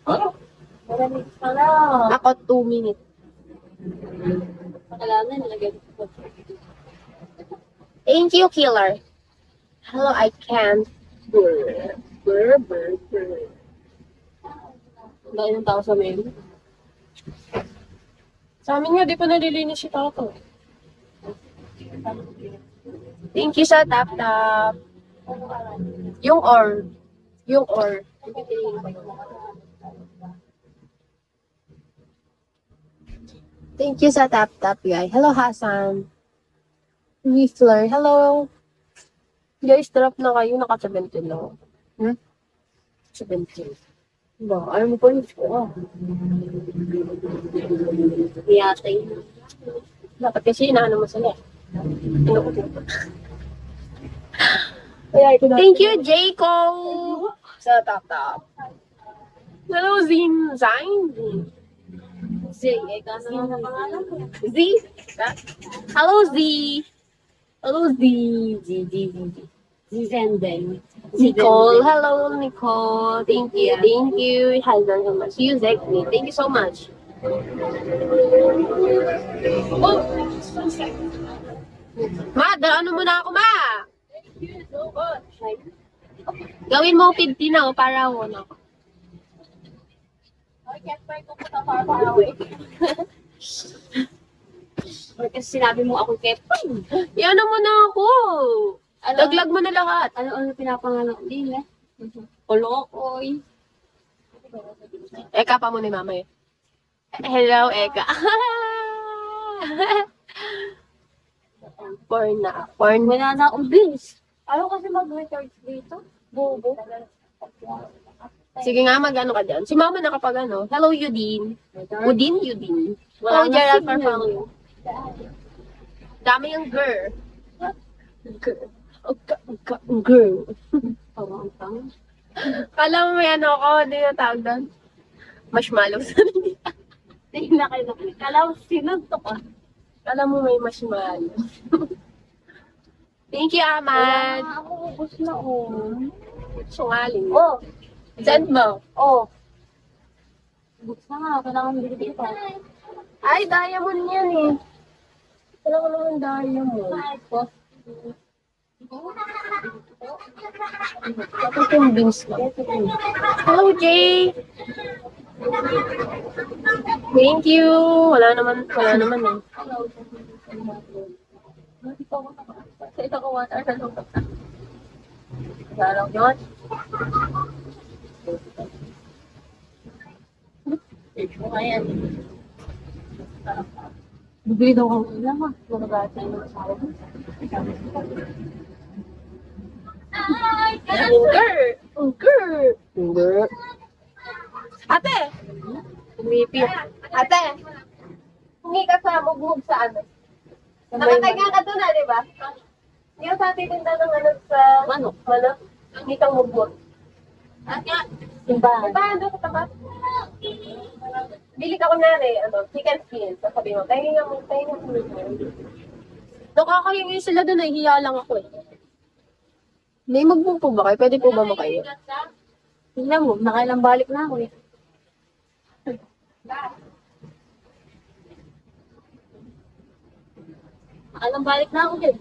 Ano? Ako 2 minutes. Thank you, killer. Hello, I can't. Dahil ng tao sa mail. Sa amin nga, di pa nalilinis si Tato. Thank you sa tap-tap. Yung or. Yung or. Thank you sa tap-tap, guys. Hello, Hassan. Whistler, hello. Guys, drop na kayo. Naka-17 lang. 17. Ba, ayaw mo pa yun. Iyatay. Dapat kasi inaano mo sila. Thank you, Jayco. Sa tap-tap. Hello, Zin. Z, ikaw na lang ang pangalan ko. Z. Hello, Z. Hello, Z. Zizenden. Nicole. Hello, Nicole. Thank you. Thank you. It has done so much. You, Zekni. Thank you so much. Oh! Ma, ano muna ako, ma? Gawin mo 50 na, oh, para ako na. Kasi sinabi mo ako Kepang. Yan mo na ako. Daglag mo na lahat. Ano pinapangalan ko din eh? Kolokoy. Eka pa mo ni mama eh. Hello, Eka. Porn na. Porn. Wala na akong bills. Ayaw kasi mag-recharge dito. Bobo. Sige nga, mag-ano ka dyan. Si mama nakapag ano. Hello, Udin. Udin. Hello, Wala na Gerald signal. Farfang. Dami yung girl. Girl. Pawang-pang. Kala mo may ano ako, hindi na tawag doon. Marshmallows. Hindi na kayo. Kala ko sinuntok ah. Kala mo may marshmallows. Thank you, Ahmad. Ako ubos na oh. Sungaling. Oh. Send mo. Oh. Ubos na nga. Kailangan mo dito pa. Ay, diamond yan eh. Kailangan naman diamond. Tapos yung beans lang. Hello, Jay. Thank you. Wala naman eh. Sa ito ko water sa loob. Lalaw yun. Ayan. Bibili daw ako ulam ah. Nagagata yung asawa ko. Ungger. Ate! Umipi. Ate! Hingi ka sa mugmug sa ano. Nakataga ka doon na, di ba? Hindi ka sa titinda ng ano sa... Manok. Manok? Hindi kang mugmug. At nga. Simbahan. Simbahan doon sa tapat. Bili ka kunwari, ano, chicken skin. Sasabihin mo, tayo nga mo. Nakakahingi sila doon, hiya lang ako eh. May magbong po ba kayo? Pwede po ba makayo? Tingnan mo, nakailang balik na ako eh. Nakailang balik na ako din.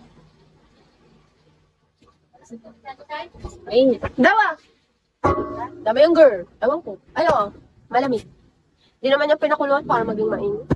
Ayun. Dawa! Dami yung girl. Ewan ko. Ayaw, malamig. Hindi naman yung pinakuluan para maging mainit.